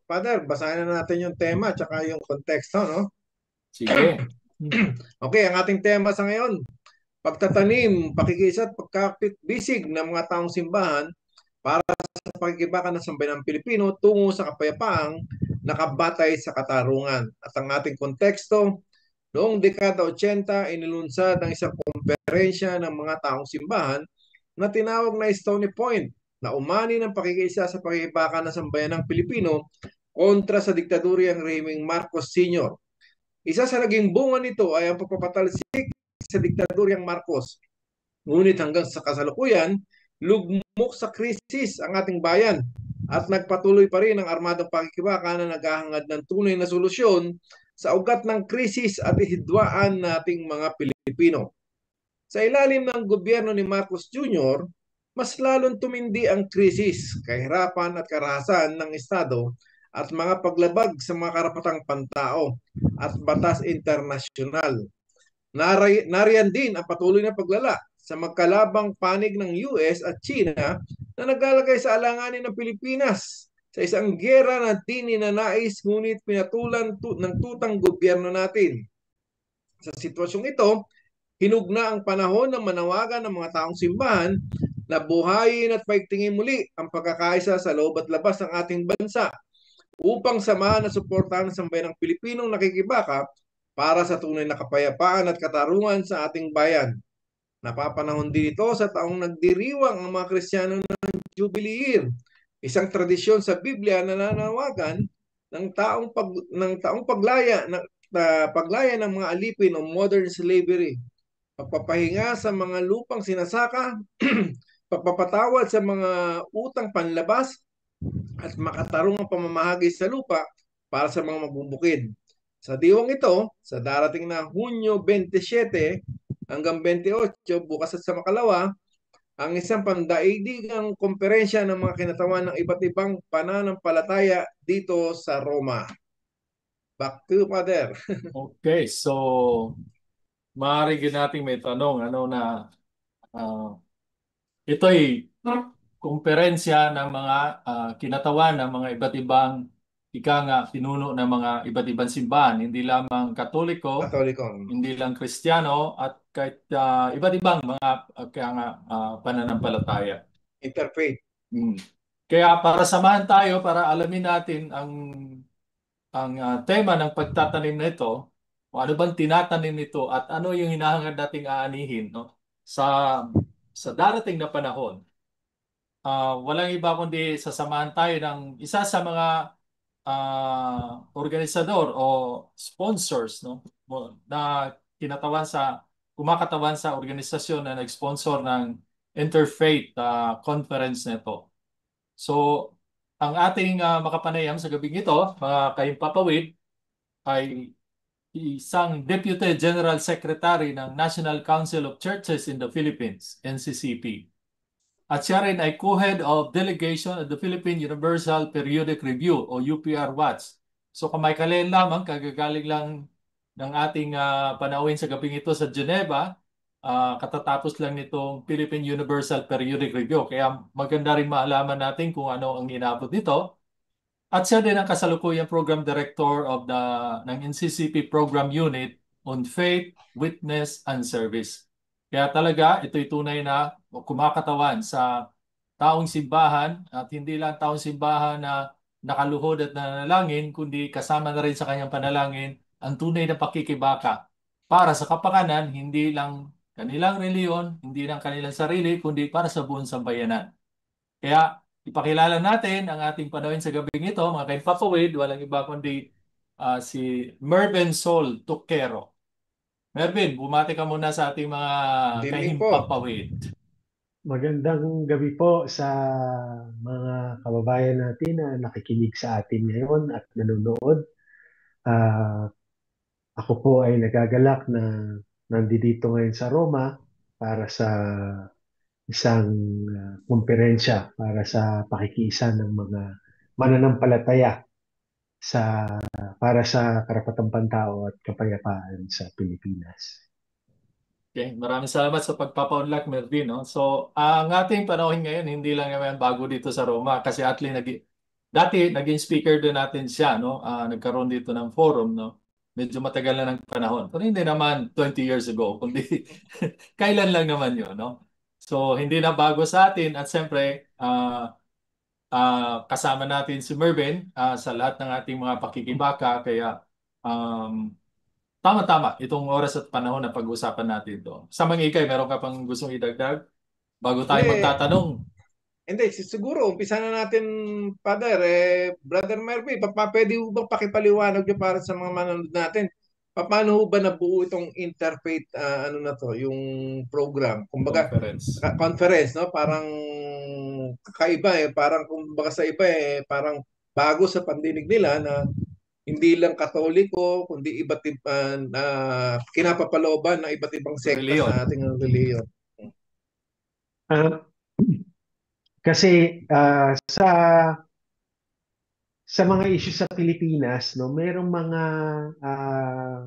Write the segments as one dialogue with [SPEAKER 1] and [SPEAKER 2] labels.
[SPEAKER 1] Father, basahin na natin yung tema at yung konteksto, no?
[SPEAKER 2] Sige.
[SPEAKER 1] Okay, ang ating tema sa ngayon, pagtatanim, pakikisa at pagkakit-bisig ng mga taong simbahan para sa pakikibaka ng sambayanang Pilipino tungo sa kapayapaang nakabatay sa katarungan. At ang ating konteksto, noong dekada 80, inilunsad ng isang konferensya ng mga taong simbahan na tinawag na Stony Point na umani ng pakikiisa sa pakikibaka ng sambayanang Pilipino kontra sa diktadoryang rehimeng Marcos Sr. Isa sa naging bunga nito ay ang pagpapatalsik sa diktadoryang Marcos. Ngunit hanggang sa kasalukuyan, lugmok sa krisis ang ating bayan at nagpatuloy pa rin ang armadong pakikibaka na naghahangad ng tunay na solusyon sa ugat ng krisis at hidwaan nating mga Pilipino. Sa ilalim ng gobyerno ni Marcos Jr., mas lalong tumindi ang krisis, kahirapan at karahasan ng Estado at mga paglabag sa mga karapatang pantao at batas internasyonal. Nariyan din ang patuloy na paglala sa magkalabang panig ng US at China na naglalagay sa alanganin ng Pilipinas sa isang giyera na di ninanais ngunit pinatulan ng tutang gobyerno natin. Sa sitwasyong ito, hinugna ang panahon ng manawagan ng mga taong simbahan na buhayin at paigtingin muli ang pagkakaisa sa loob at labas ng ating bansa upang samahan at suportahan ng sambayanang Pilipinong nakikibaka para sa tunay na kapayapaan at katarungan sa ating bayan. Napapanahon din ito sa taong nagdiriwang ang mga Kristiyano ng Jubilee Year, isang tradisyon sa Biblia na nananawagan ng taong paglaya paglaya ng mga alipin o modern slavery, pagpapahinga sa mga lupang sinasaka, pagpapatawad sa mga utang panlabas at makatarungang pamamahagi sa lupa para sa mga magbubukid. Sa diwang ito, sa darating na Hunyo 27 hanggang 28, bukas at sa makalawa, ang isang pandaigdigang komperensya ng mga kinatawan ng iba't ibang pananampalataya dito sa Roma. Back to you, Father.
[SPEAKER 2] Okay, so maaari din nating may tanong ano na ah, ito'y kumperensya ng mga kinatawan ng mga iba't ibang ika nga pinuno ng mga iba't ibang simbahan, hindi lamang Katoliko,
[SPEAKER 1] Katoliko.
[SPEAKER 2] hindi lang Kristiyano at kahit iba't ibang mga kaya nga pananampalataya.
[SPEAKER 1] Interfaith.
[SPEAKER 2] Mm. Kaya para samahan tayo para alamin natin ang tema ng pagtatanim na ito, o ano bang tinatanim nito at ano yung hinahangad nating aanihin, no? Sa sa darating na panahon. Walang iba kundi sasamahan tayo ng isa sa mga organisador o sponsors, no? Na kinatawan sa kumakatawan sa organisasyon na nag-sponsor ng Interfaith Conference nito. So, ang ating makapanayam sa gabing ito, mga kaimpapawid, ay isang Deputy General Secretary ng National Council of Churches in the Philippines, NCCP. At siya rin ay co-head of delegation of the Philippine Universal Periodic Review o UPR Watch. So kamay-kalain lamang, kagagaling lang ng ating panauhin sa gabing ito sa Geneva, katatapos lang nitong Philippine Universal Periodic Review. Kaya maganda rin maalaman natin kung ano ang inabot nito. At siya din ang kasalukuyang Program Director of ng NCCP Program Unit on Faith, Witness, and Service. Kaya talaga ito'y tunay na kumakatawan sa taong simbahan at hindi lang taong simbahan na nakaluhod at nanalangin, kundi kasama na rin sa kanyang panalangin ang tunay na pakikibaka para sa kapakanan, hindi lang kanilang reliyon, hindi lang kanilang sarili, kundi para sa buong sambayanan. Kaya ipakilala natin ang ating panawin sa gabing ito, mga kaimpapawid, walang iba kundi si Mervin Sol Tuquero. Mervin, bumati ka muna sa ating mga
[SPEAKER 1] Good evening po.
[SPEAKER 2] kaimpapawid.
[SPEAKER 3] Magandang gabi po sa mga kababayan natin na nakikinig sa atin ngayon at nanonood. Ah, Ako po ay nagagalak na nandito ngayon sa Roma para sa isang kumperensya para sa pakikiisa ng mga mananampalataya sa para sa karapatang pantao at kapayapaan sa Pilipinas.
[SPEAKER 2] Okay, maraming salamat sa pagpapaunlak, Mervin. No? So, ang ating panahon ngayon, hindi lang naman bago dito sa Roma kasi atli Dati, naging speaker din natin siya, no? Nagkaroon dito ng forum, no? Medyo matagal na ng panahon. Pero hindi naman 20 years ago, kundi kailan lang naman yun, no? So, hindi na bago sa atin. At siyempre, kasama natin si Mervin sa lahat ng ating mga pakikibaka. Kaya, tama-tama itong oras at panahon na pag-usapan natin ito. Sa mga ikay, meron ka pang gustong idagdag bago tayo
[SPEAKER 1] Hindi,
[SPEAKER 2] magtatanong?
[SPEAKER 1] hindi, siguro, umpisa na natin, Father, Brother Mervy, pwede ho bang pakipaliwanag nyo para sa mga manonood natin? Paano ho ba nabuo itong interfaith, ano na to, yung program? Kumbaga,
[SPEAKER 2] Conference.
[SPEAKER 1] conference, no? Parang kakaiba parang kumbaga sa iba parang bago sa pandinig nila na hindi lang Katoliko, kundi iba't ibang kinapapalooban ng iba't ibang sekta
[SPEAKER 2] Reliyon.
[SPEAKER 1] sa ating reliyon.
[SPEAKER 3] Ah, kasi sa mga issue sa Pilipinas, no, merong mga ah,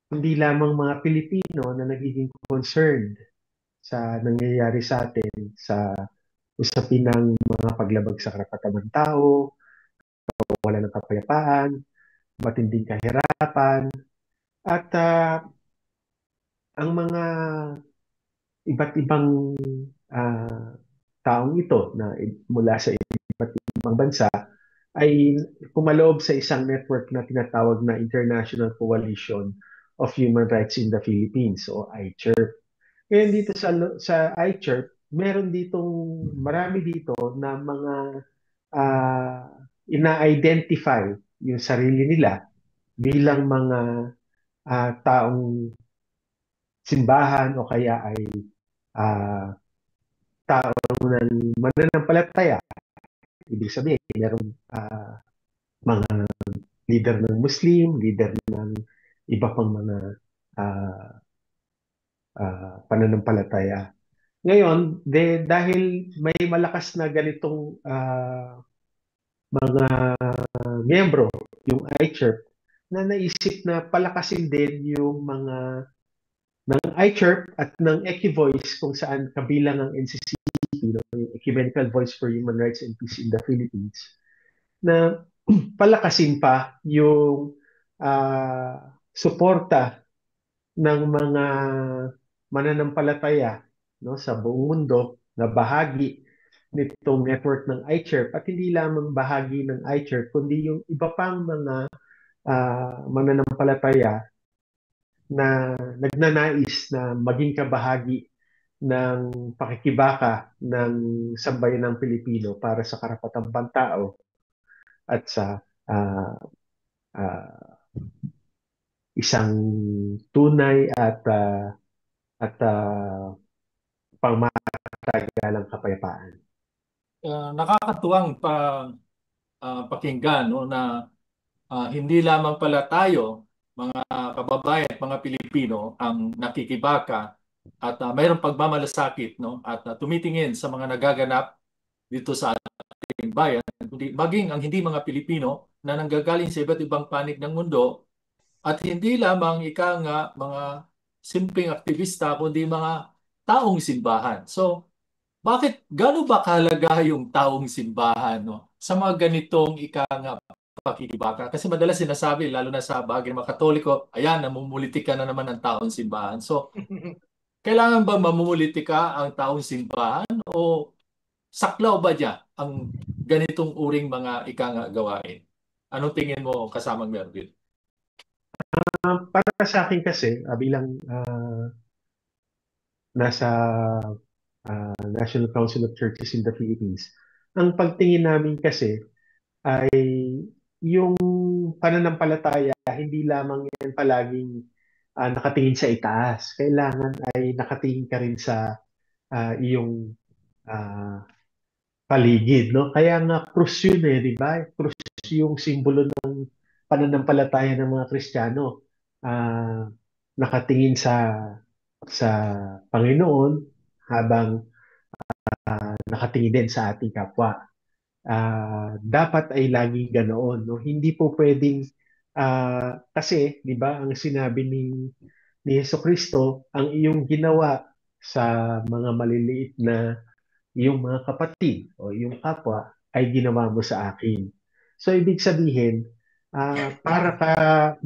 [SPEAKER 3] hindi lamang mga Pilipino na nagiging concerned sa nangyayari sa atin sa usapin ng mga paglabag sa karapatan ng tao, wala ng kapayapaan, matinding kahirapan, at ang mga iba't ibang ah, taong ito na mula sa iba't ibang bansa ay pumaloob sa isang network na tinatawag na International Coalition of Human Rights in the Philippines o ICHR. Ngayon dito sa ICHR, meron ditong marami dito na mga ina-identify yung sarili nila bilang mga taong simbahan o kaya ay ah, tao ng mananampalataya. Ibig sabihin, merong mga leader ng Muslim, leader ng iba pang mga ah, pananampalataya. Ngayon, dahil may malakas na ganitong mga miyembro, yung iChirp, na naisip na palakasin din yung mga ng iChirp at ng Equivoice kung saan kabilang ang NCCP, no, yung Ecumenical Voice for Human Rights and Peace in the Philippines, na palakasin pa yung suporta ng mga mananampalataya, no, sa buong mundo na bahagi nitong network ng iChirp at hindi lamang bahagi ng iChirp kundi yung iba pang mga mananampalataya na nagnanais na maging kabahagi ng pakikibaka ng sambayanang Pilipino para sa karapatang pantao at sa ah, ah, isang tunay at pangmatagalang kapayapaan.
[SPEAKER 2] Nakakatuwang pakinggan, no, na hindi lamang pala tayo, mga kababayan at mga Pilipino, ang nakikibaka at mayroong pagmamalasakit, no, at tumitingin sa mga nagaganap dito sa ating bayan, kundi maging ang hindi mga Pilipino na nanggagaling sa iba't ibang panig ng mundo at hindi lamang ika nga mga simpleng aktivista, kundi mga taong simbahan. So, bakit gano'n ba kahalaga yung taong simbahan, no? Sa mga ganitong ika nga pakikibaka? Kasi madalas sinasabi, lalo na sa bagay ng mga Katoliko, ayan, namumulitika na naman ang taong simbahan. So, kailangan ba mamumulitika ang taong simbahan o saklaw ba niya ang ganitong uring mga ika nga gawain? Anong tingin mo, kasamang Melvin?
[SPEAKER 3] Para sa akin kasi, bilang nasa National Council of Churches in the Philippines, ang pagtingin namin kasi ay yung pananampalataya, hindi lamang yan palaging nakatingin sa itaas. Kailangan ay nakatingin ka rin sa iyong ah, paligid, no? Kaya nga krus yun di ba? Krus yung simbolo ng pananampalataya ng mga Kristiyano. Nakatingin sa Panginoon habang nakatingin din sa ating kapwa. Dapat ay laging ganoon, no? Hindi po pwedeng kasi 'di ba ang sinabi ni Jesucristo, ang iyong ginawa sa mga maliliit na iyong mga kapatid o iyong kapwa ay ginawa mo sa akin. So ibig sabihin,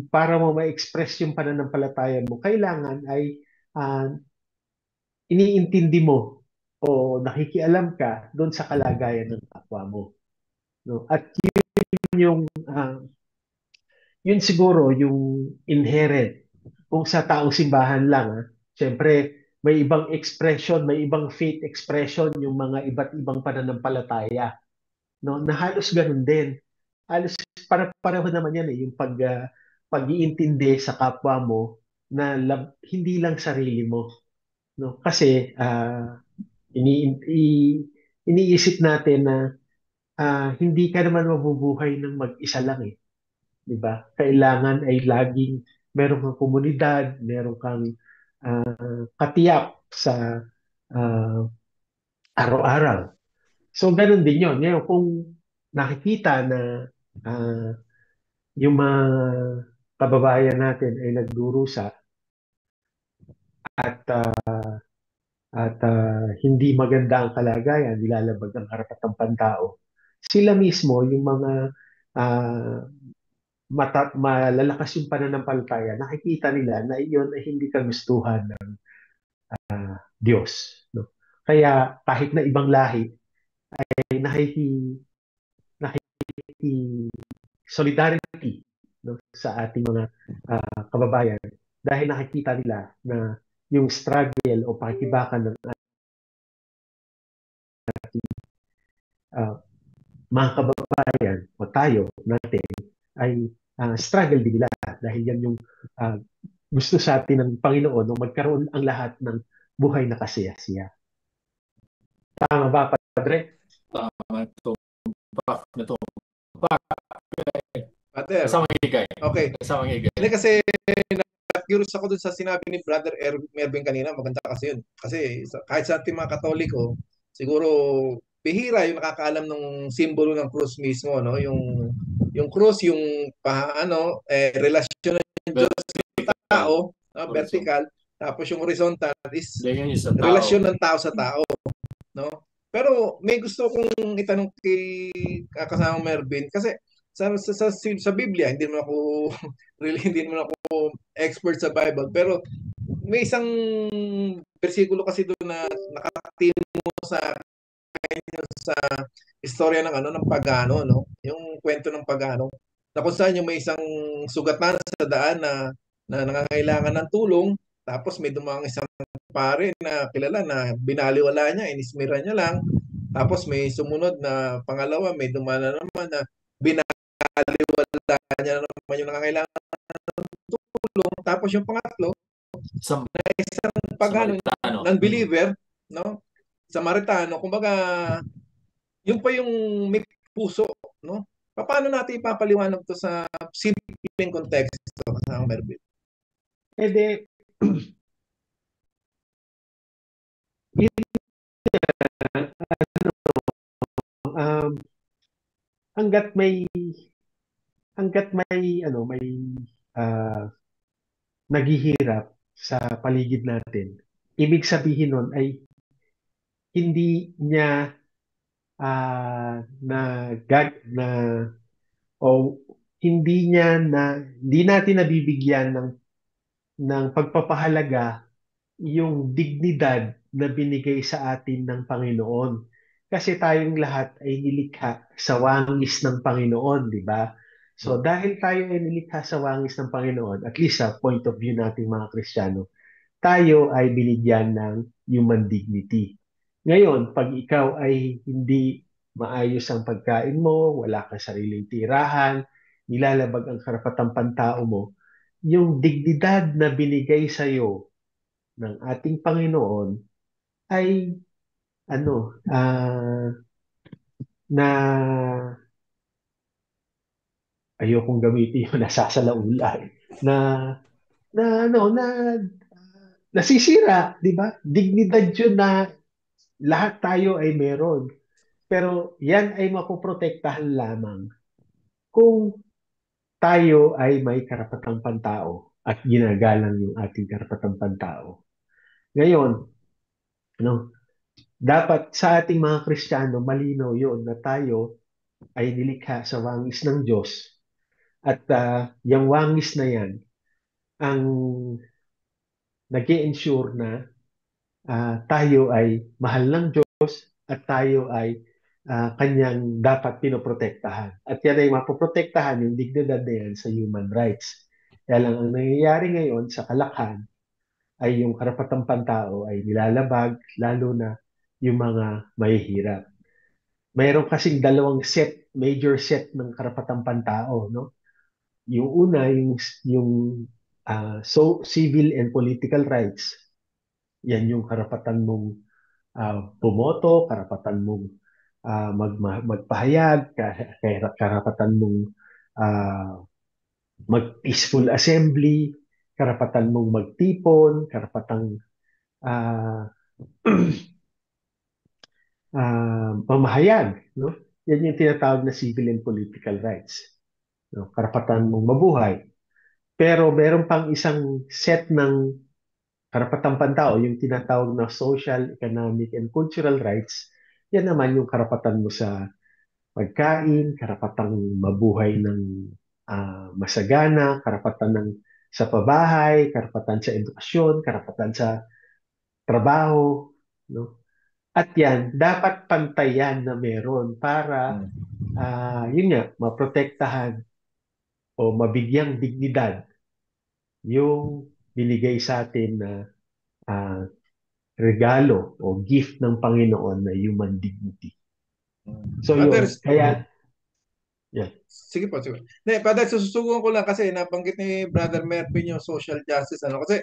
[SPEAKER 3] para mo ma-express yung pananampalataya mo, kailangan ay ah, iniintindi mo o nakikialam ka doon sa kalagayan ng kapwa mo. No? At yung yun siguro yung inherent. Kung sa taong simbahan lang, syempre may ibang expression, may ibang faith expression yung mga iba't ibang pananampalataya. No? Na halos ganun din. Halos para-pareho naman yan yung pag-iintindi sa kapwa mo na hindi lang sarili mo. No? Kasi ini, i- iniisip natin na hindi ka naman mabubuhay ng mag-isa lang eh. 'Di ba? Kailangan ay laging meron kang komunidad, meron kang katiyak sa ah, araw-araw. So, ganun din yun. Ngayon, kung nakikita na ah, yung mga kababayan natin ay nagdurusa at hindi maganda ang kalagayan, nilalabag ang karapatang pantao, sila mismo, yung mga ah, malalakas yung pananampalataya, nakikita nila na iyon ay hindi kagustuhan ng Diyos. No? Kaya kahit na ibang lahi, ay nakiki solidarity no, sa ating mga kababayan dahil nakikita nila na yung struggle o pakikibakan ng uh, mga kababayan o tayo natin ay struggle din nila dahil yan yung uh, gusto sa atin ng Panginoon nung magkaroon ang lahat ng buhay na kasiyasiya. Tama ba, Padre?
[SPEAKER 2] Tama ito. Back na ito. Back.
[SPEAKER 1] Pater,
[SPEAKER 2] Kasamang higay.
[SPEAKER 1] okay.
[SPEAKER 2] Kasamang higay.
[SPEAKER 1] Hindi kasi curious ako dun sa sinabi ni Brother Mervin kanina, maganda kasi yun. Kasi kahit sa ating mga Katoliko, siguro bihira yung nakakaalam ng simbolo ng krus mismo, no? Yung krus, yung relasyon ng Diyos sa tao, vertical, tapos yung horizontal is relasyon ng tao sa tao, no? Pero may gusto kong itanong kay kasamang Mervin kasi sa Biblia, hindi naman ako really hindi naman ako expert sa Bible, pero may isang bersikulo kasi doon na nakatimo sa sa istorya ng ng pagano, no? Yung kwento ng pagano. Na kung saan yung may isang sugatan sa daan na nangangailangan ng tulong, tapos may dumang isang pare na kilala na binaliwala niya, inismira niya lang. Tapos may sumunod na pangalawa, may dumana naman na binaliwala niya naman yung nangangailangan ng tulong. Tapos yung pangatlo, isang pagano, non-believer, no? Samaritano, kumbaga, yun pa yung may puso, no? Paano natin ipapaliwanag to sa simpleng konteksto sa Mervin?
[SPEAKER 3] Eh di, hanggat may uh, naghihirap sa paligid natin, ibig sabihin nun ay hindi niya na o hindi natin nabibigyan ng pagpapahalaga yung dignidad na binigay sa atin ng Panginoon. Kasi tayong lahat ay nilikha sa wangis ng Panginoon, di ba? So dahil tayo ay nilikha sa wangis ng Panginoon, at least sa point of view nating mga Kristiyano, tayo ay binigyan ng human dignity. Ngayon, pag ikaw ay hindi maayos ang pagkain mo, wala kang sariling tirahan, nilalabag ang karapatang pantao mo, yung dignidad na binigay sa iyo ng ating Panginoon ay na ayokong gamitin yung nasasalaula na nasisira, di ba? Dignidad yun na lahat tayo ay meron. Pero yan ay mapoprotektahan lamang kung tayo ay may karapatang pantao at ginagalang yung ating karapatang pantao. Ngayon, dapat sa ating mga Kristiyano, malinaw yun na tayo ay nilikha sa wangis ng Diyos at yung wangis na yan ang nag-i-ensure na tayo ay mahal ng Diyos at tayo ay kanyang dapat pinoprotektahan. At yan ay mapoprotektahan yung dignidad na yan sa human rights. Kaya lang ang nangyayari ngayon sa kalakhan ay yung karapatang pantao ay nilalabag, lalo na yung mga mahihirap. Mayroon kasing dalawang major set ng karapatang pantao, no? Yung una, civil and political rights. Yan yung karapatan mong bumoto, karapatan mong magpahayag, karapatan mong mag-peaceful assembly, karapatan mong magtipon, karapatang mamahayag, no? Yan yung tinatawag na civil and political rights. No? Karapatan mong mabuhay. Pero meron pang isang set ng karapatang pantao, yung tinatawag na social, economic, and cultural rights. Yan naman yung karapatan mo sa pagkain, karapatang mabuhay ng masagana, karapatan sa pabahay, karapatan sa edukasyon, karapatan sa trabaho, no? At yan, dapat pantayan na meron para, yun nga, maprotektahan o mabigyang dignidad yung binigay sa atin na regalo o gift ng Panginoon na human dignity. So
[SPEAKER 1] Father,
[SPEAKER 3] yun, kaya, yeah.
[SPEAKER 1] sige po, sige. Ne, Father, sususugan ko lang kasi nabanggit ni Brother Mervin yung social justice. Ano? Kasi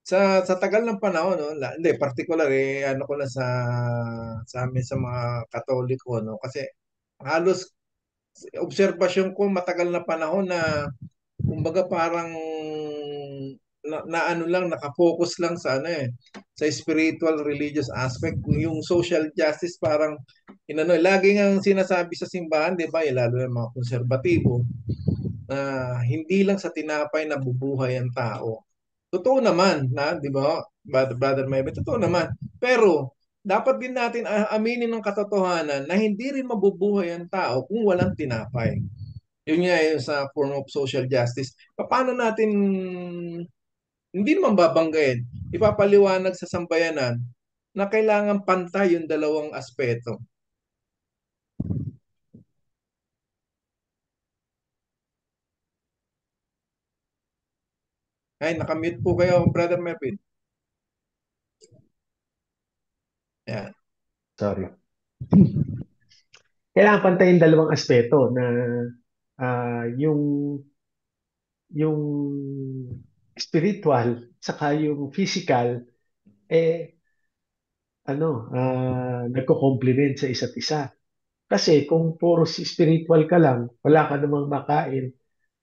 [SPEAKER 1] sa tagal ng panahon, no, hindi, particular ano ko lang sa amin sa mga Katoliko, no, kasi halos obserbasyon ko matagal na panahon na kumbaga parang na ano lang nakafocus lang sa sa spiritual religious aspect. Yung social justice parang lagi ang sinasabi sa simbahan, 'di ba, lalo na mga konserbatibo, na hindi lang sa tinapay nabubuhay ang tao. Totoo naman na, 'di ba, Brother Maybe, totoo naman. Pero dapat din natin aminin ng katotohanan na hindi rin mabubuhay ang tao kung walang tinapay. Yun nga yung sa form of social justice. Paano natin, hindi naman babanggain, ipapaliwanag sa sambayanan na kailangan pantay yung dalawang aspeto. Ay, nakamute po kayo, Brother Mervin. Yan.
[SPEAKER 3] Sorry. Kailangan pantayin dalawang aspeto na yung spiritual saka yung physical nagko-complement sa isa't isa. Kasi kung puro spiritual ka lang, wala ka namang makain,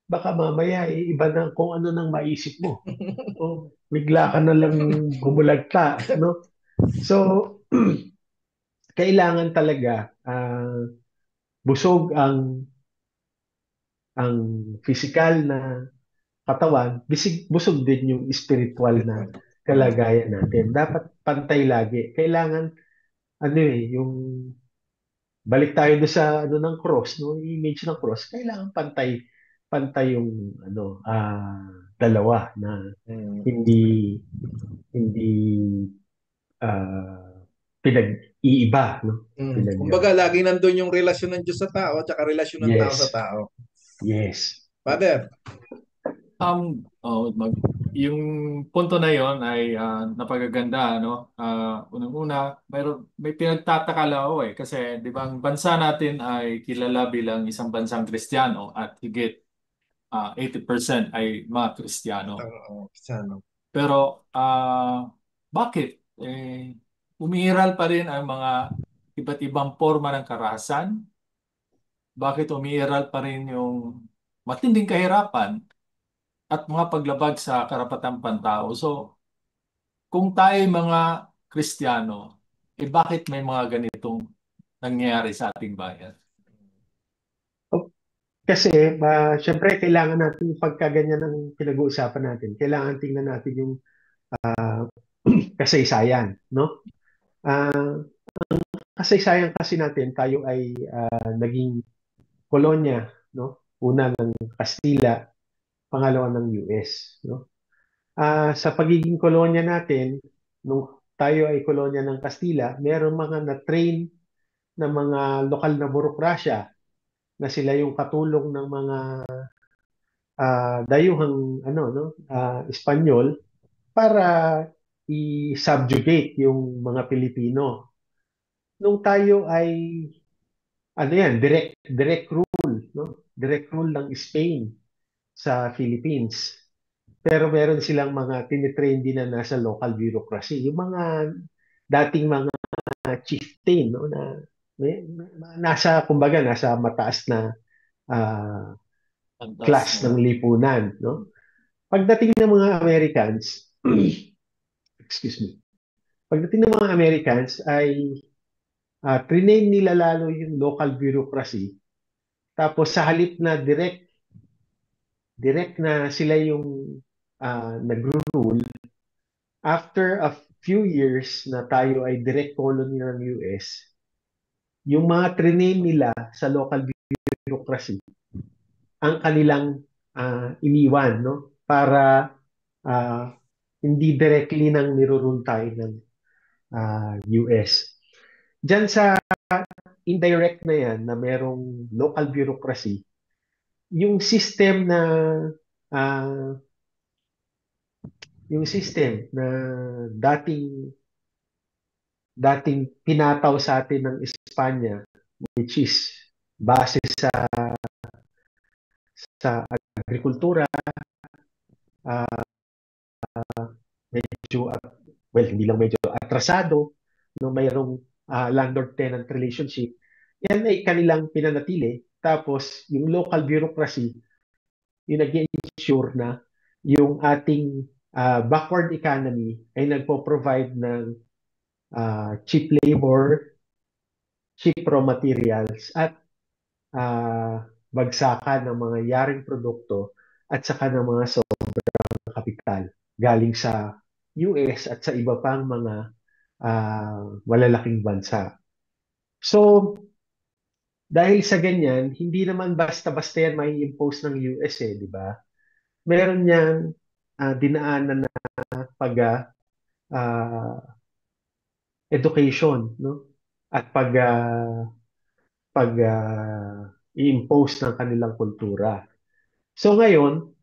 [SPEAKER 3] baka mamaya iba na kung ano nang maisip mo. O bigla ka na lang bumulagta, no? So, kailangan talaga busog ang physical na katawan, busog din yung spiritual na kalagayan natin. Dapat pantay lagi. Kailangan yung balik tayo do sa ng cross, no, image ng cross, kailangan pantay yung dalawa na hindi ah, pinag-iiba, no?
[SPEAKER 1] Kumbaga lagi nandun yung relasyon ng Diyos sa tao at saka relasyon ng tao
[SPEAKER 3] Yes.
[SPEAKER 1] sa tao.
[SPEAKER 3] Yes.
[SPEAKER 1] Father,
[SPEAKER 2] yung punto na yon ay napagaganda, no? Unang-una, may pinagtataka lang ako kasi 'di ba ang bansa natin ay kilala bilang isang bansang Kristiyano at higit 80% ay mga Kristiyano. Pero bakit umiiral pa rin ang mga iba't ibang forma ng karahasan? Bakit umiiral pa rin yung matinding kahirapan at mga paglabag sa karapatang pantao? So, kung tayo mga Kristiyano, bakit may mga ganitong nangyayari sa ating bayan?
[SPEAKER 3] Kasi, syempre, kailangan natin pagkaganyan ng pinag-uusapan natin. Kailangan tingnan natin yung kasaysayan, no? Ang kasaysayan kasi natin, tayo ay naging kolonya, no? Una ng Kastila, pangalawa ng US, no? Sa pagiging kolonya natin, nung tayo ay kolonya ng Kastila, meron mga na-train na mga lokal na burokrasya na sila yung katulong ng mga dayuhang Espanyol para i-subjugate yung mga Pilipino. Nung tayo ay direct rule, no? Direct rule ng Spain sa Philippines. Pero meron silang mga tinitrain din na nasa local bureaucracy. Yung mga dating mga chieftain, no, na kumbaga nasa mataas na ah, class ng lipunan, no? Pagdating ng mga Americans, excuse me. Pagdating ng mga Americans ay trinain nila lalo yung local bureaucracy. Tapos sa halip na direct na sila yung nagro-rule, after a few years na tayo ay direct colony ng US, yung mga trinain nila sa local bureaucracy, ang kanilang iniwan, no? Para hindi directly nang nirurule tayo ng US. Diyan sa indirect na yan, na merong local bureaucracy, yung system na ah, dating pinataw sa atin ng Espanya, which is base sa agrikultura, ah, medyo hindi lang medyo atrasado, no, mayroong landlord-tenant relationship. Yan ay kanilang pinanatili. Tapos yung local bureaucracy, yung nag-ensure na yung ating backward economy ay nagpo-provide ng cheap labor, cheap raw materials, at bagsakan ng mga yaring produkto at saka ng mga sobrang kapital galing sa US at sa iba pang mga malalaking bansa. So, dahil sa ganyan, hindi naman basta-basta yan may impose ng US di ba? Meron niyang dinaanan na pag education, no? At pag i-impose ng kanilang kultura. So ngayon,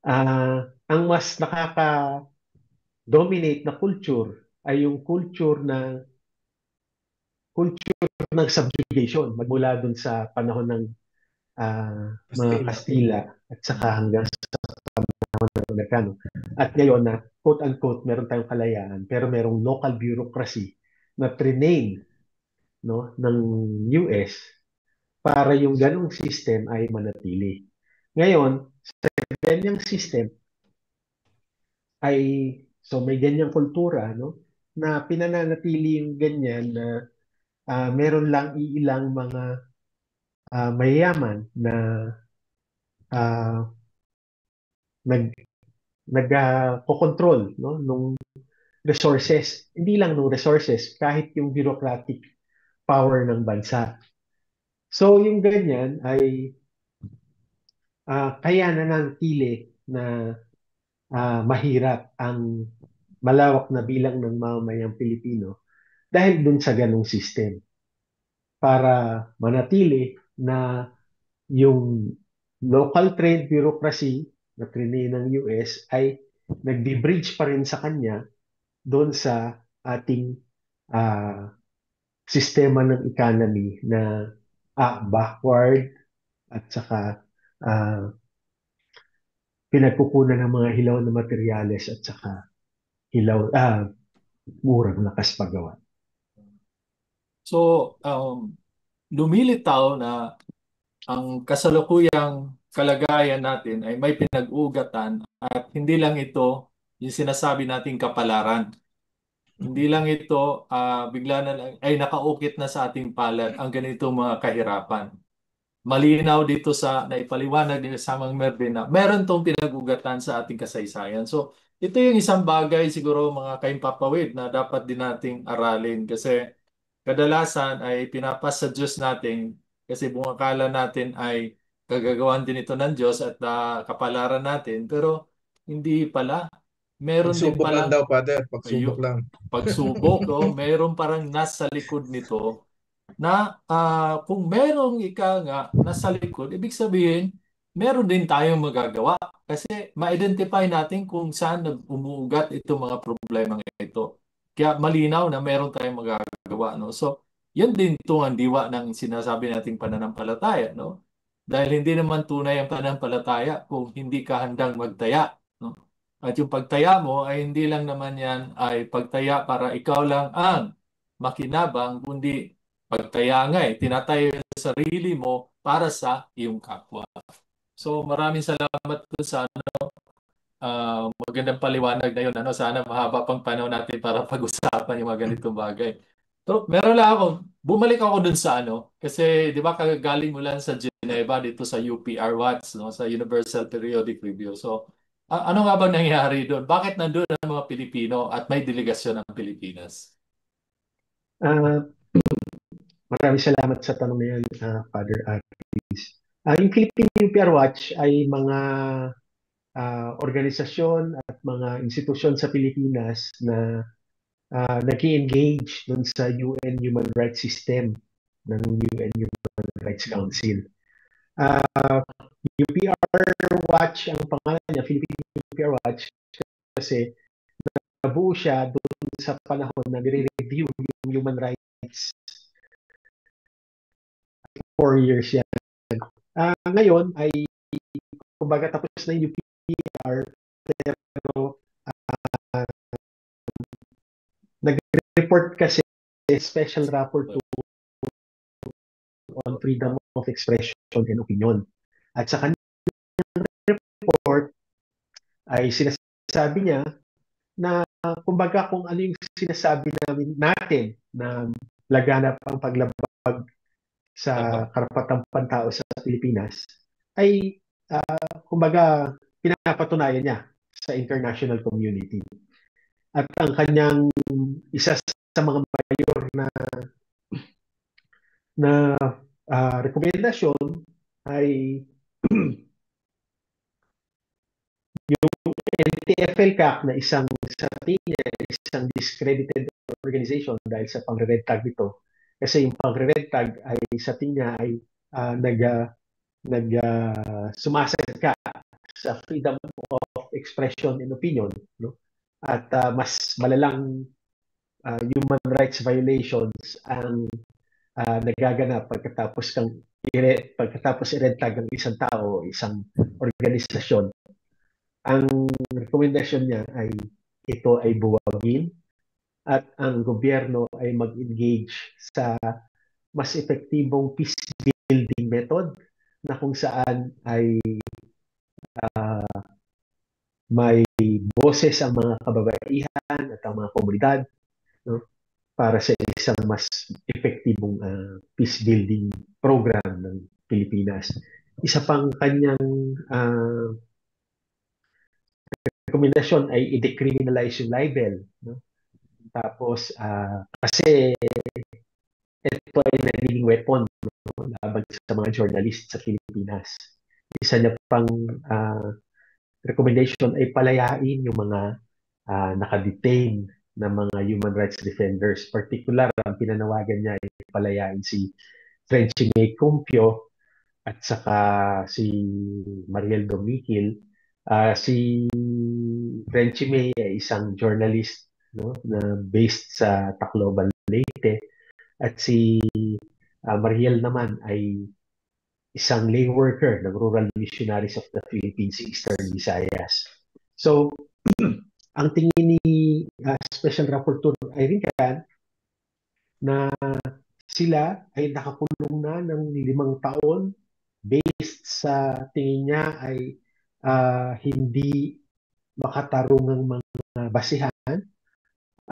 [SPEAKER 3] ang mas nakaka-dominate na culture ay yung culture ng subjugation magmula dun sa panahon ng mga Kastila at saka hanggang sa panahon ng Amerikano. At ngayon na quote-unquote meron tayong kalayaan pero merong local bureaucracy na trinain, no, ng US para yung ganong system ay manatili. Ngayon, sa ganyang system ay may ganyang kultura, no, na pinananatili yung ganyan na meron lang iilang mga mayayaman na nag-control, no, nung resources. Hindi lang nung resources, kahit yung bureaucratic power ng bansa. So yung ganyan ay kaya nananatili na mahirap ang malawak na bilang ng mamamayang Pilipino dahil dun sa ganong system. Para manatili na yung local trade bureaucracy na trinay ng US ay nagdi-bridge pa rin sa kanya doon sa ating sistema ng economy na backward at saka pinagkukunan ng mga hilaw na materyales at saka murang lakas paggawa.
[SPEAKER 2] So, lumilitaw na ang kasalukuyang kalagayan natin ay may pinag-ugatan at hindi lang ito yung sinasabi nating kapalaran. Hindi lang ito bigla na lang ay nakaukit na sa ating palad ang ganitong mga kahirapan. Malinaw dito sa naipaliwanag ni Samang Mervin na meron tong pinag-ugatan sa ating kasaysayan. So, ito yung isang bagay siguro mga kaimpapawid na dapat din nating aralin kasi kadalasan ay pinapasa Diyos natin kasi buong akala natin ay kagagawan din ito ng Diyos at kapalaran natin. Pero hindi pala. Meron din
[SPEAKER 1] Pagsubok lang
[SPEAKER 2] palang
[SPEAKER 1] daw, Father. Pagsubok
[SPEAKER 2] ayo,
[SPEAKER 1] lang.
[SPEAKER 2] pagsubok, meron parang nasa likod nito na kung merong ika nga nasa likod, ibig sabihin, meron din tayong magagawa. Kasi ma-identify natin kung saan umuugat itong mga problema ito. Kaya malinaw na meron tayong magagawa. No? So, yan din itong ang diwa ng sinasabi nating pananampalataya. No? Dahil hindi naman tunay ang pananampalataya kung hindi ka handang magtaya. No? At yung pagtaya mo ay hindi lang naman yan ay pagtaya para ikaw lang ang makinabang, kundi pagtaya nga tinatayo yung sarili mo para sa iyong kapwa. So maraming salamat po sa magandang paliwanag na yun. Sana mahaba pang panahon natin para pag-usapan yung mga ganitong bagay. So, meron lang ako, bumalik ako dun sa kasi di ba kagagaling mo lang sa Geneva dito sa UPR Watts, no, sa Universal Periodic Review. So, ano nga ba nangyari doon? Bakit nandun ang mga Pilipino at may delegasyon ng Pilipinas?
[SPEAKER 3] Ah, Maraming salamat sa tanong na yan, Father Aris. Yung Philippine UPR Watch ay mga organisasyon at mga institusyon sa Pilipinas na nag-engage dun sa UN Human Rights System ng UN Human Rights Council. UPR Watch ang pangalan niya, Philippine UPR Watch, kasi nabuo siya doon sa panahon na nire-review yung human rights 4 years yan. Ngayon ay kumbaga tapos na yung UPR, pero nag-report kasi special rapporteur on freedom of expression and opinion. At sa kanyang report ay sinasabi niya na kumbaga kung ano yung sinasabi natin na laganap ang paglabag sa karapatang pantao sa Pilipinas ay kumbaga pinapatunayan niya sa international community. At ang kanyang isa sa mga mayor na rekomendasyon ay yung NTFL-CAC na isang sa tingin isang discredited organization dahil sa pangre-red tag nito. Kasi yung pangre-red tag ay sa tingin ay sumasad ka sa freedom of expression and opinion, no? At mas malalang human rights violations ang nagaganap pagkatapos i-red tag ng isang tao o isang organisasyon. Ang rekomendasyon niya ay ito ay buwagin at ang gobyerno ay mag-engage sa mas epektibong peace building method na kung saan ay may boses ang mga kababaihan at ang mga komunidad, no, para sa isang mas epektibong peace building program ng Pilipinas. Isa pang kanyang rekomendasyon ay i-decriminalize yung libel, no? Tapos kasi ito ay nagiging weapon, no, laban sa mga journalists sa Pilipinas. Isa niya pang recommendation ay palayain yung mga nakadetain na mga human rights defenders. Particular, ang pinanawagan niya ay palayain si Frenchie May Cumpio at saka si Mariel Domiquil. Si Frenchie May ay isang journalist, no, na based sa Tacloban, Leyte. At si Mariel naman ay isang lay worker ng Rural Missionaries of the Philippines, Eastern Visayas. So, ang tingin ni Special Rapporteur Irene Can na sila ay nakakulong na ng 5 taon based sa tingin niya ay hindi makatarungang mga basihan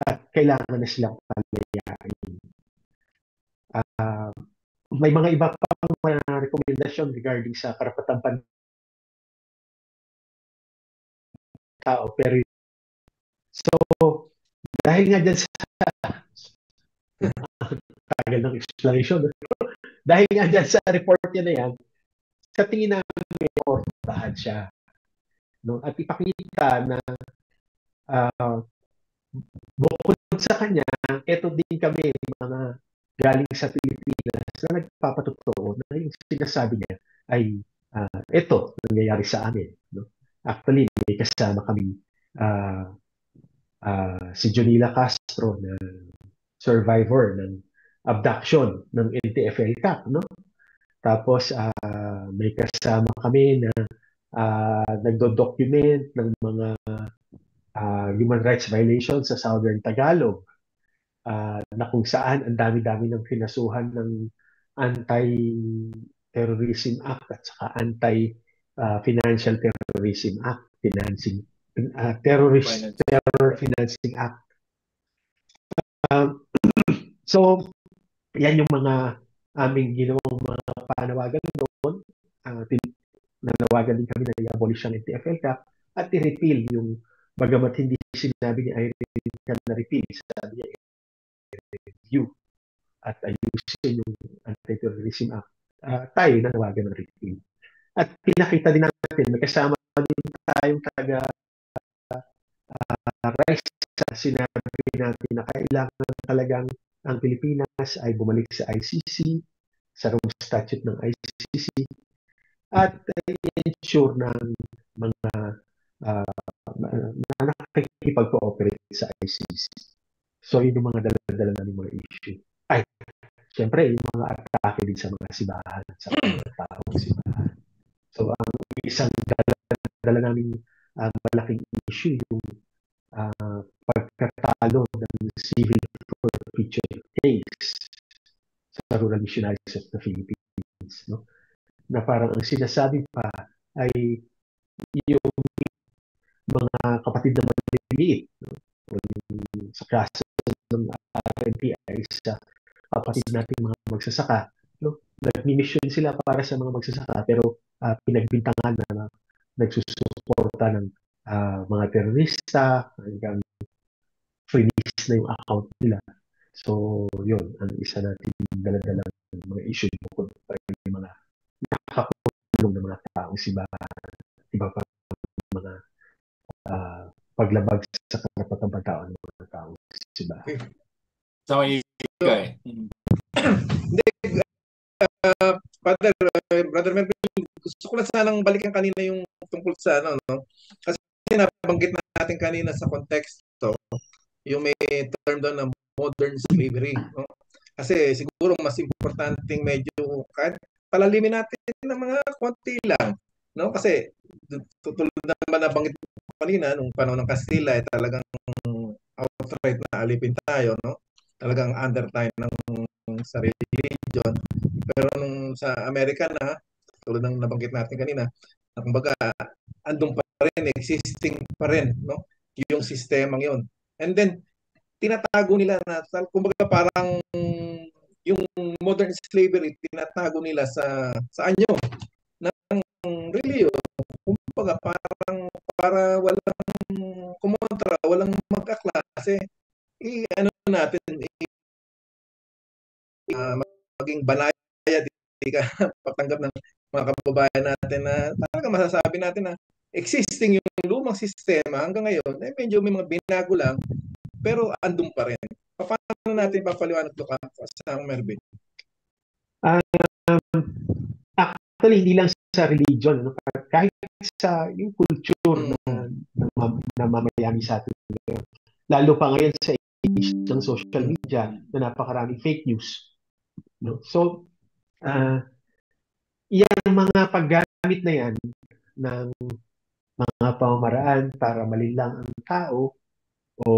[SPEAKER 3] at kailangan na silang palayain. May mga iba pang rekomendasyon regarding sa karapatang pantao, pero so dahil nga dyan sa tagal ng explanation. Dahil nga dyan sa report niya na yan, sa tingin namin may portahan siya. No? At ipakita na bukod sa kanya, ito din kami, mga galing sa Pilipinas na nagpapatotoo na yung sinasabi niya ay ito, nangyayari sa amin. No? Actually, may kasama kami si Jonila Castro na survivor ng abduction ng NTFL Cap, no? Tapos may kasama kami na nagdo-document ng mga human rights violations sa Southern Tagalog, na kung saan ang dami-dami ng kinasuhan ng Anti-Terrorism Act at saka Anti-Financial Terrorism Act, Terror Financing Act. So, yan yung mga aming ginawang mga panawagan doon. Nanawagan din kami na i-abolish ang NTFL Cap at i-repeal yung, bagamat hindi sinabi ni Irene na repeal, sabi niya i-review at ayusin yung Anti-Terrorism Act. Tayo nanawagan ng repeal. At pinakita din natin, may kasama din tayong taga-rice. Sinabi natin na kailangan talagang ang Pilipinas ay bumalik sa ICC, sa Rome Statute ng ICC, at i-ensure ng mga na nakikipag-cooperate sa ICC. So, yun yung mga dala-dala namin mga issue. Ay, siyempre, yung mga atake din sa mga simbahan, sa mga taong simbahan. So, ang isang dala namin malaking issue, yung pagkatalo ng civil forfeiture case sa Rural Missionaries of the Philippines. No? Na parang ang sinasabi pa ay yung mga kapatid na maliliit, no? Sa klase ng RNP ay sa kapatid nating mga magsasaka. No? Nag-mission sila para sa mga magsasaka pero pinagbintangan na nagsusuporta ng mga terorista, hanggang freeze na yung account nila. So, yun, ang isa natin dala-dala ng mga issue bukod pa yung mga nakakulong ng mga taong simbahan, iba pa mga paglabag sa karapatang-tao ng mga taong simbahan.
[SPEAKER 2] So, ikay.
[SPEAKER 1] Hindi, Brother Melvin, gusto ko lang sanang balikan kanina yung tungkol sa ano, no? Kasi nabanggit natin kanina sa konteksto, yung may term doon na modern slavery, no? Kasi siguro mas importanteng medyo kahit palalimin natin ng mga konti lang, no? Kasi tulad naman nabanggit kanina nung panahon ng Kastila ay talagang outright na alipin tayo, no? Talagang under tayo ng sarili religion. Pero nung sa Amerika na, tulad ng nabanggit natin kanina, na kumbaga andun pa rin, existing pa rin, no? Yung sistemang yun. And then tinatago nila na kumbaga parang yung modern slavery tinatago nila sa anyo ng religion. Kumbaga parang para walang kumontra, walang magkaklase. Ano natin maging banaya, di ka patanggap ng mga kababayan natin na talaga masasabi natin na existing yung lumang sistema hanggang ngayon, eh medyo may mga binago lang, pero andun pa rin. Paano natin papaliwanag ito sa Melvin?
[SPEAKER 3] Actually, hindi lang sa religion, no? Kahit sa yung culture na mamayani sa atin. Lalo pa ngayon sa age ng social media na napakaraming fake news. No? So, yung mga paggamit na yan ng mga pamamaraan para malinlang ang tao o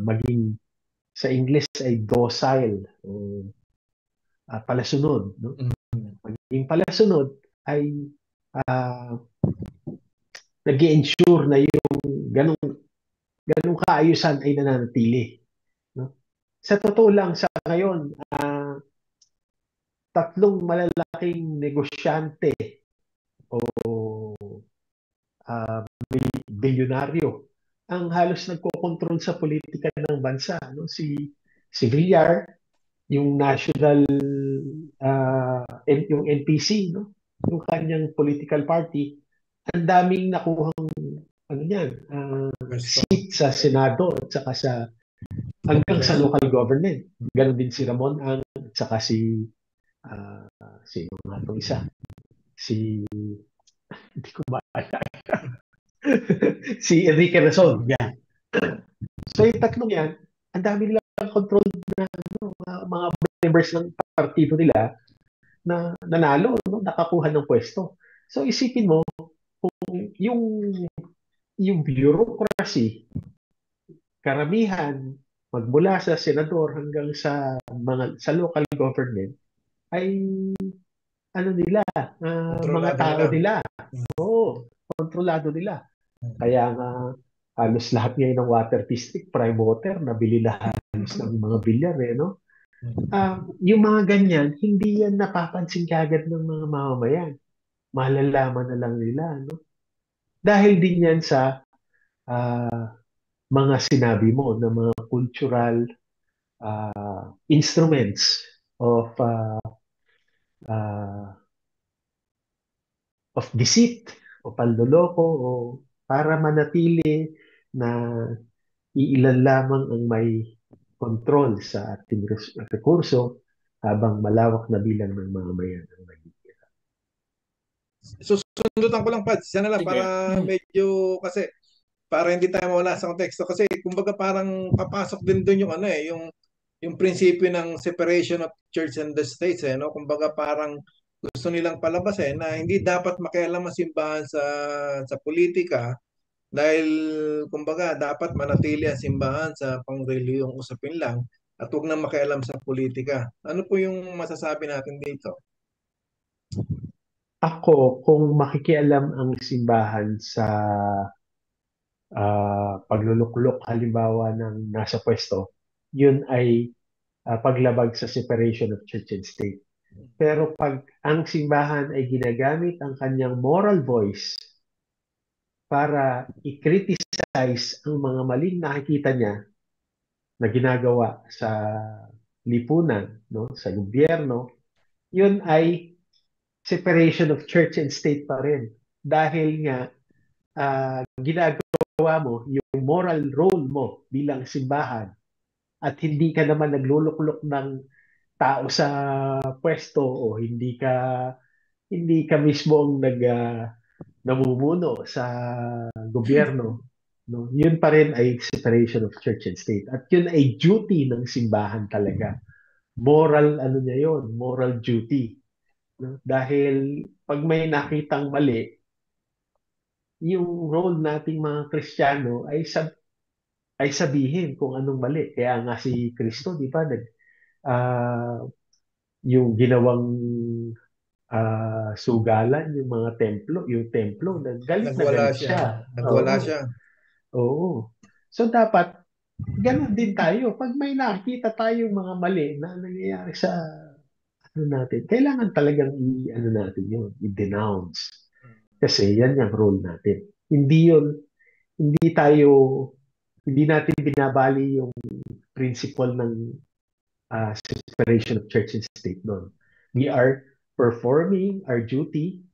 [SPEAKER 3] maging sa English ay docile o palasunod. No? Maging palasunod ay nag-i-ensure na yung ganong kaayusan ay nananatili. No? Sa totoo lang, sa ngayon, tatlong malalaking negosyante o bilyonaryo ang halos nagkokontrol sa politika ng bansa. No? Si Villar, yung national, yung NPC, no? Yung kanyang political party, ang daming nakuhang ano yan,
[SPEAKER 1] Pwesto.
[SPEAKER 3] seat sa Senado at saka sa hanggang sa local government. Ganon din si Ramon Ang at saka ah, sino nga itong isa? Si, hindi ko maalala. Si Enrique Razon. Yan. So yung tatlong yan, ang dami nilang control na mga members ng partido nila na nanalo, no? Nakakuha ng pwesto. So isipin mo, kung yung bureaucracy, karamihan, magmula sa senador hanggang sa local government, ay ano nila, mga
[SPEAKER 1] Kontrolado
[SPEAKER 3] tao
[SPEAKER 1] nila.
[SPEAKER 3] nila. Oo, kontrolado nila. Kaya nga, halos lahat ngayon ng water district, prime water, nabili lahat halos ng mga bilyar, no? Yung mga ganyan, hindi yan napapansin kagad ng mga mamamayan. Malalaman na lang nila, no? Dahil din yan sa mga sinabi mo na mga cultural instruments of uh, of deceit o panloloko o para manatili na iilan lamang ang may kontrol sa ating rekurso habang malawak na bilang ng mga mayan ang nagiging.
[SPEAKER 1] Susundutan ko lang, Pads. Sana lang
[SPEAKER 2] Sige.
[SPEAKER 1] para medyo, kasi para hindi tayo mawala sa konteksto. Kasi kumbaga parang papasok din doon yung ano yung prinsipyo ng separation of church and the states, no? Kumbaga parang gusto nilang palabas na hindi dapat makialam ang simbahan sa politika dahil kumbaga dapat manatili ang simbahan sa pangreliyong usapin lang at huwag na makialam sa politika. Ano po yung masasabi natin dito?
[SPEAKER 3] Ako, kung makikialam ang simbahan sa pagluluklok halimbawa ng nasa pwesto, yun ay paglabag sa separation of church and state. Pero pag ang simbahan ay ginagamit ang kanyang moral voice para i-criticize ang mga maling nakikita niya na ginagawa sa lipunan, no, sa gobyerno, yun ay separation of church and state pa rin. Dahil nga ginagawa mo yung moral role mo bilang simbahan at hindi ka naman nagluluklok ng tao sa pwesto o hindi ka mismo ang namumuno sa gobyerno, no? Yun pa rin ay separation of church and state. At yun ay duty ng simbahan talaga. Moral, ano niya yun, moral duty. No? Dahil pag may nakitang mali, yung role nating mga Kristiyano ay sabihin kung anong mali. Kaya nga si Kristo, di ba, ah, yung ginawang sugalan, yung templo, galit na
[SPEAKER 1] Nagwala
[SPEAKER 3] galit
[SPEAKER 1] siya.
[SPEAKER 3] siya.
[SPEAKER 1] Nagwala
[SPEAKER 3] Oo,
[SPEAKER 1] siya.
[SPEAKER 3] oo. So dapat, ganun din tayo. Pag may nakita tayong mga mali na nangyayari sa ano natin, kailangan talagang ano natin yun, i-denounce. Kasi yan yung role natin. Hindi tayo, hindi natin binabali yung principle ng separation of church and state noon. We are performing our duty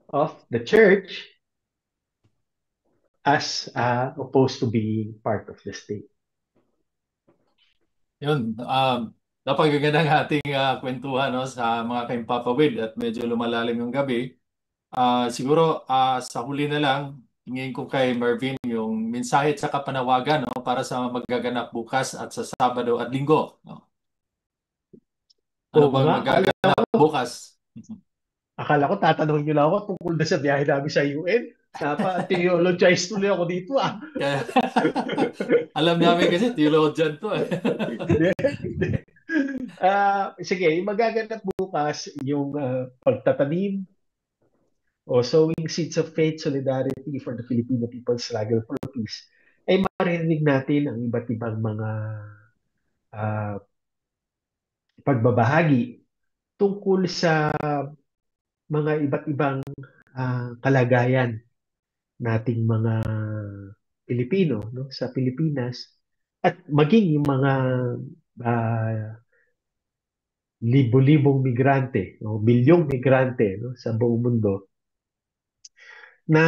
[SPEAKER 3] of the church as opposed to being part of the state.
[SPEAKER 2] Yun, napagaganda ng ating kwentuhan, no, sa mga kaimpapawid at medyo lumalalim yung gabi. Siguro sa huli na lang, hingin ko kay Marvin yung mensahe at saka panawagan, no, para sa magaganap bukas at sa Sabado at Linggo. No? Ano
[SPEAKER 3] Oo
[SPEAKER 2] bang
[SPEAKER 3] nga,
[SPEAKER 2] magaganap bukas?
[SPEAKER 3] akala ko tatanungin niyo lang ako tungkol na sa biyahe namin sa UN. Napa-theologize tuloy ako dito
[SPEAKER 2] Kaya, alam namin kasi theologian to eh.
[SPEAKER 3] Sige, yung magaganap bukas yung pagtatanim o sowing seeds of faith, solidarity for the Filipino people's struggle for peace, ay marinig natin ang iba't ibang mga ah, pagbabahagi tungkol sa mga iba't ibang kalagayan nating mga Pilipino, no, sa Pilipinas at maging yung mga ah, libo-libong migrante, o milyong migrante, no, sa buong mundo na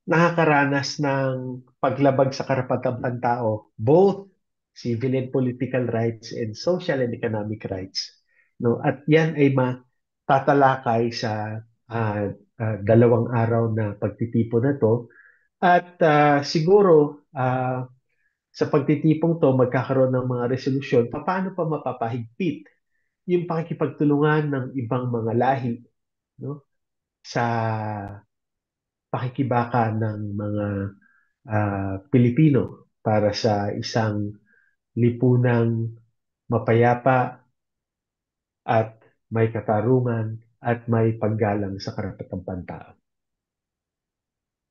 [SPEAKER 3] nakakaranas ng paglabag sa karapatang pantao, both civil and political rights and social and economic rights. No? At yan ay matatalakay sa 2 araw na pagtitipon na to. At siguro sa pagtitipong to, magkakaroon ng mga resolusyon, paano pa mapapahigpit yung pakikipagtulungan ng ibang mga lahi, no? Sa pakikibaka ng mga Pilipino para sa isang lipunang mapayapa at may katarungan at may paggalang sa karapatang pantao.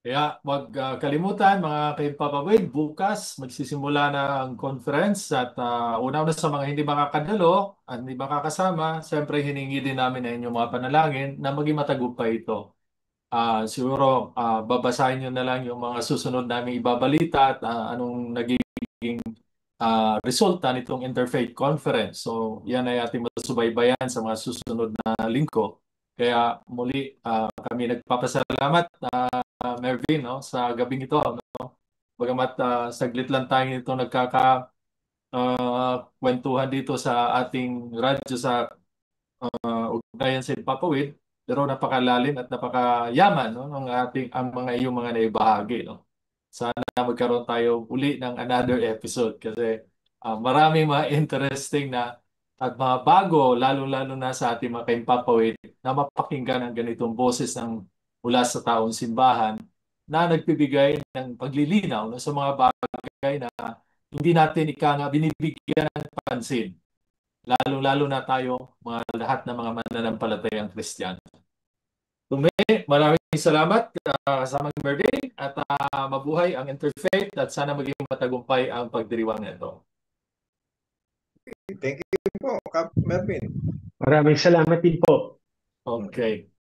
[SPEAKER 2] Kaya wag kalimutan mga kaimpapawid, bukas magsisimula na ang conference at una-una sa mga hindi makakadalo at hindi makakasama, siyempre hiningi din namin ang inyong mga panalangin na maging matagumpay ito. Siguro babasahin nyo na lang yung mga susunod namin ibabalita at anong naging resulta nitong Interfaith Conference. So yan ay ating masubaybayan sa mga susunod na linggo. Kaya muli kami nagpapasalamat Mervin, no, sa gabing ito, no? Bagamat saglit lang tayo nito kwentuhan dito sa ating radyo sa ugnayan sa Papawid, pero napakalalim at napakayaman, no, ang mga iyong mga naibahagi, no. Sana magkaroon tayo uli ng another episode kasi maraming mga interesting na at mga bago, lalo-lalo na sa ating mga kaimpapawid, na mapakinggan ang ganitong boses mula sa taong simbahan na nagbibigay ng paglilinaw, no, sa mga bagay na hindi natin binibigyan ng pansin. Lalo-lalo na tayo, lahat ng mga mananampalatayang Kristiyano. Maraming salamat kasamang Mervin at mabuhay ang Interfaith at sana maging matagumpay ang pagdiriwang nito.
[SPEAKER 1] Thank you po, Kap Mervin.
[SPEAKER 3] Maraming salamat din po.
[SPEAKER 2] Okay.